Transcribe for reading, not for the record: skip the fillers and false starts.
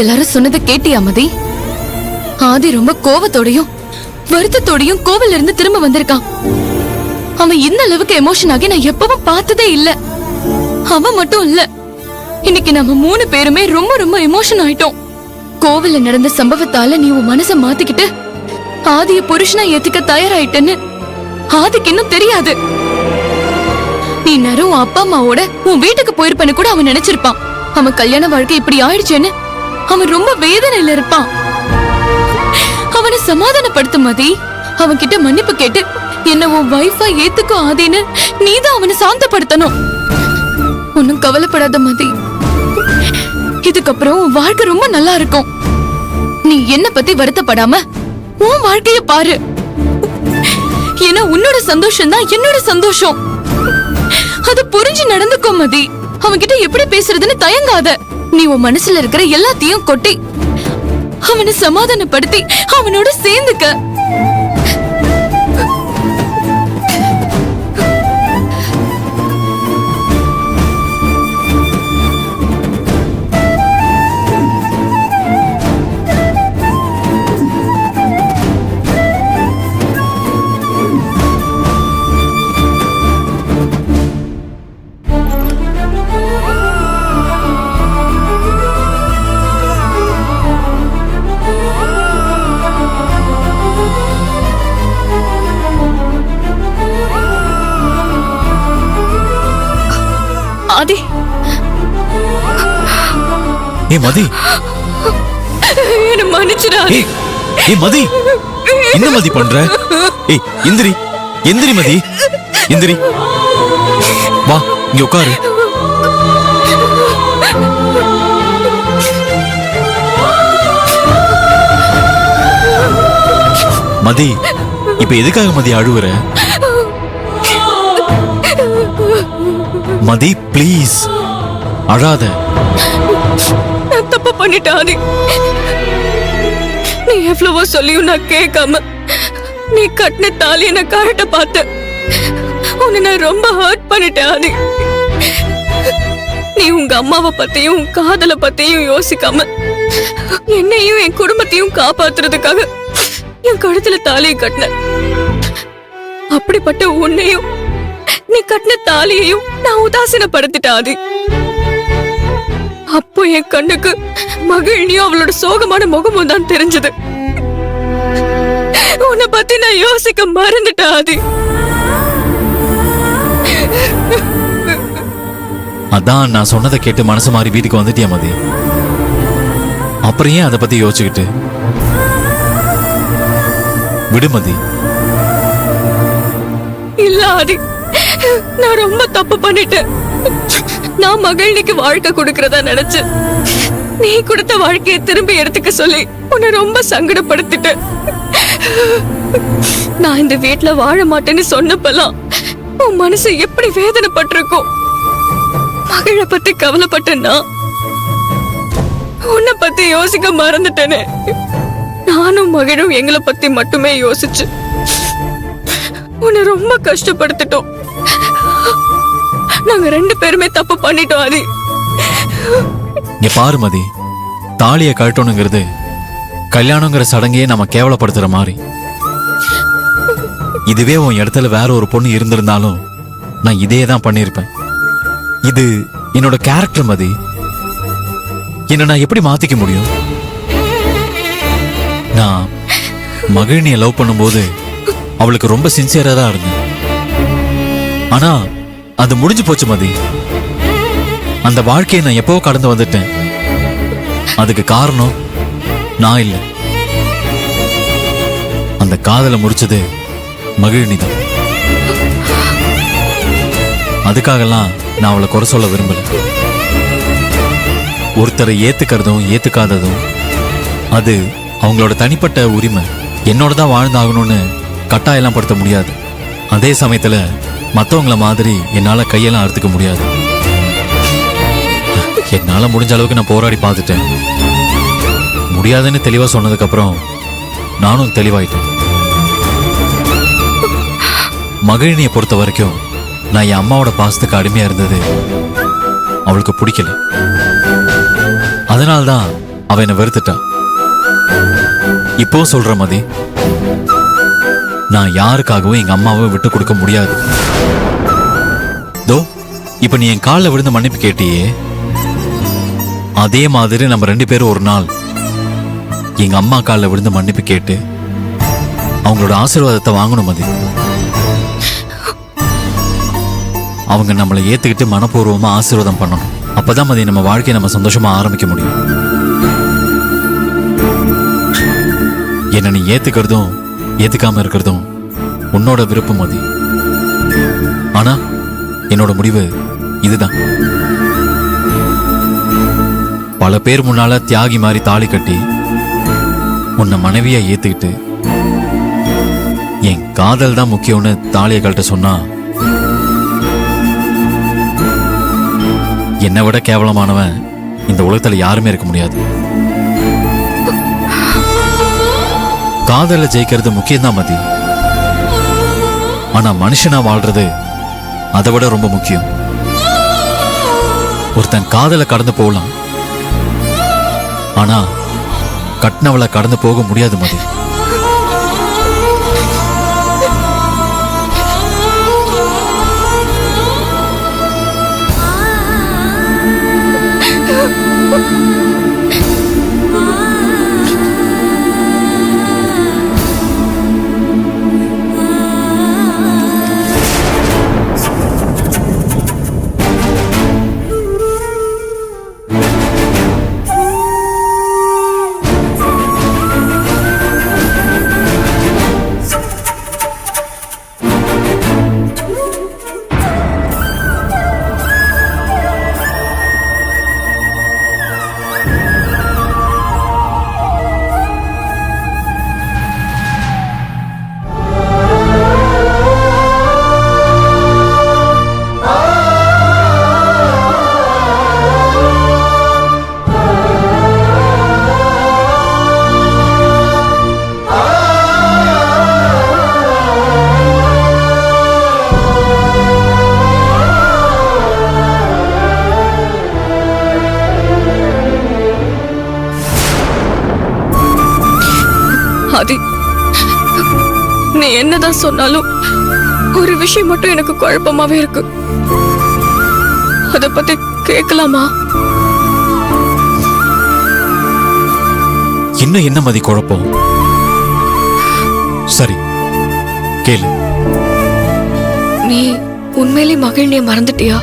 எல்லாரும் சொன்னதை கேட்டியா மதி? ஆதி ரொம்ப கோவத்தோடையும் வருத்தத்தோடையும் கோவில்ல இருந்து திரும்ப வந்திருக்கான். அவன் இந்த அளவுக்கு எமோஷன் ஆகி நான் எப்பவும் பார்த்ததே இல்ல. அவன் மட்டும் இல்ல, இன்னைக்கு நம்ம 3 பேருமே ரொம்ப ரொம்ப எமோஷன் ஆயிட்டோம். கோவில்ல நடந்த சம்பவத்தால நீ உன் மனச மாத்திக்கிட்டு ஆதிய புருஷனா ஏத்துக்க தயாராயிட்டேன்னு ஆதிக்கு இன்னும் தெரியாது. நீ நேரம் உன் அப்பா அம்மாவோட உன் வீட்டுக்கு போயிருப்பேன்னு கூட அவன் நினைச்சிருப்பான். அவன் கல்யாண வாழ்க்கை இப்படி ஆயிடுச்சேன்னு அவன் ரொம்ப வேதனையில இருப்பான். அவனை சமாதானப்படுத்த மதி. அவன் கிட்ட மன்னிப்பு கேட்டு என்ன உன் வைஃபா ஏத்துக்கோ ஆதின்னு நீதான் அவனை சாந்தப்படுத்தணும். ஒன்னும் கவலைப்படாத மதி, இதுக்கப்புறம் உன் வாழ்க்கை ரொம்ப நல்லா இருக்கும். நீ என்ன பத்தி வருத்தப்படாம உன் வாழ்க்கைய பாரு. ஏன்னா உன்னோட சந்தோஷம் தான் என்னோட சந்தோஷம். அது புரிஞ்சு நடந்துக்கோ மதி. அவன்கிட்ட எப்படி பேசுறதுன்னு தயங்காத. நீ உன் மனசுல இருக்கிற எல்லாத்தையும் கொட்டி அவனை சமாதானப்படுத்தி அவனோட சேர்ந்துக்க. ஆதி, மதி, என்ன மன்னிச்சிடா. மதி, என்ன மதி பண்ற? இந்திரி, எந்திரி மதி, எந்திரி, வா இங்க உட்காரு. மதி, இப்ப எதுக்காக மதி அழுவுற? மதி ப்ளீஸ் அழாத. நான் தப்பு பண்ணிட்டேன் ஆதி. நீ எவ்வளவோ சொல்லியும் நான் கேட்காம நீ கட்டின தாலியை நான் கரெக்டா பார்த்தேன். உன்னை நான் ரொம்ப ஹர்ட் பண்ணிட்டேன் ஆதி. நீ உங்க அம்மாவை பத்தியும் உன் காதலை பத்தியும் யோசிக்காம என்னையும் என் குடும்பத்தையும் காப்பாத்துறதுக்காக என் கழுத்துல தாலியை கட்டின. அப்படிப்பட்ட உன்னையும் நீ கட்டின தாலியையும் நான் உதாசீனப்படுத்திட்டேன் ஆதி. அப்போ என் கண்ணுக்கு மகிழ்னியும் அவளோட சோகமான முகமும் தான் தெரிஞ்சது. உன்னை பத்தி நான் யோசிக்க மறந்துட்டேன் ஆதி. அதான் நான் சொன்னதை கேட்டு மனசு மாறி வீட்டுக்கு வந்துட்டியா மதி? அப்புறம் ஏன் அதை பத்தி யோசிச்சுக்கிட்டு? விடுமதி. இல்ல ஆதி, நான் ரொம்ப தப்பு பண்ணிட்டேன். நான் மகிழ்னிக்கு வாழ்க்கை கொடுக்கறதா நினைச்சு நீ கொடுத்த வாழ்க்கையை திரும்பி எடுத்துக்க சொல்லி உன்னை ரொம்ப சங்கடப்படுத்திட்டேன். நான் இந்த வீட்டுல வாழ மாட்டேன்னு சொன்னப்பெல்லாம் உன் மனசு எப்படி வேதனைப்பட்டிருக்கும். மகிழ பத்தி கவலைப்பட்டேன்னா உன்னை பத்தி யோசிக்க மறந்துட்டேனே. நானும் மகிழும் எங்களை பத்தி மட்டுமே யோசிச்சு உன்னை ரொம்ப கஷ்டப்படுத்திட்டோம். நாங்க 2 பேருமே தப்பு பண்ணிட்டோம் ஆதி. இங்க பாரு மதி, தாலியை கழட்டணுங்கிறது கல்யாணங்கிற சடங்கையே நம்ம கேவலப்படுத்துற மாதிரி. இதுவே உன் இடத்துல வேற ஒரு பொண்ணு இருந்திருந்தாலும் நான் இதே தான் பண்ணிருப்பேன். இது என்னோட கேரக்டர் மதி. என்ன நான் எப்படி மாத்திக்க முடியும்? நான் மகிழ்னியை லவ் பண்ணும்போது அவளுக்கு ரொம்ப சின்சியரா தான் இருந்தேன். ஆனா அது முடிஞ்சு போச்சு மதி. அந்த வாழ்க்கையை நான் எப்போ கடந்து வந்துட்டேன். அதுக்கு காரணம் நான் இல்லை. அந்த காதலை முடிச்சது மகிழ்னி தான். அதுக்காகலாம் நான் அவளை குறை சொல்ல விரும்பல. ஒருத்தரை ஏத்துக்கிறதும் ஏத்துக்காததும் அது அவங்களோட தனிப்பட்ட உரிமை. என்னோட தான் வாழ்ந்தாகணும்னு கட்டாயெல்லாம் படுத்த முடியாது. அதே சமயத்துல மற்றவங்கள மாதிரி என்னால கையெல்லாம் அறுத்துக்க முடியாது. என்னால முடிஞ்ச அளவுக்கு நான் போராடி பார்த்துட்டேன். முடியாதுன்னு தெளிவா சொன்னதுக்கு அப்புறம் நானும் தெளிவாயிட்டேன். மகிழினியை பொறுத்த வரைக்கும் நான் என் அம்மாவோட பாசத்துக்கு அடிமையா இருந்தது அவளுக்கு பிடிக்கல. அதனால்தான் அவ என்னை வெறுத்துட்டா. இப்போ சொல்ற மதி, நான் யாருக்காகவும் எங்க அம்மாவை விட்டு கொடுக்க முடியாது. தோ இப்ப நீ என் காலில் விழுந்து மன்னிப்பு கேட்டியே, அதே மாதிரி நம்ம 2 பேரும் ஒரு நாள் எங்க அம்மா காலில் விழுந்து மன்னிப்பு கேட்டு அவங்களோட ஆசீர்வாதத்தை வாங்கணும் மதி. அவங்க நம்மளை ஏத்துக்கிட்டு மனப்பூர்வமா ஆசீர்வாதம் பண்ணணும். அப்பதான் மதி நம்ம வாழ்க்கையை நம்ம சந்தோஷமா ஆரம்பிக்க முடியும். என்ன நீ ஏத்துக்கிறதும் ஏத்துக்காம இருக்கிறதும் உன்னோட விருப்பம் மதி. ஆனா என்னோட முடிவு இதுதான். பல பேர் முன்னால தியாகி மாதிரி தாலி கட்டி உன்னை மனைவியா ஏத்துக்கிட்டு என் காதல் தான் முக்கியம்னு தாலியை கழட்ட சொன்னா என்னை விட கேவலமானவன் இந்த உலகத்துல யாருமே இருக்க முடியாது. காதல ஜெயிக்கிறது முக்கியம்தான் மதி. ஆனா மனுஷனா வாழ்றது அதை விட ரொம்ப முக்கியம். ஒருத்தன் காதல கடந்து போகலாம், ஆனா கட்டினவளை கடந்து போக முடியாது மதி. ஆதி, நீ என்னதான் சொன்னாலும் ஒரு விஷயம் மட்டும் எனக்கு குழப்பமாவே இருக்கு. அத பத்தி கேட்கலாமா? இன்னும் என்ன மதி குழப்பம்? சரி கேளு. நீ உண்மையிலே மகிழ்ச்சியை மறந்துட்டியா?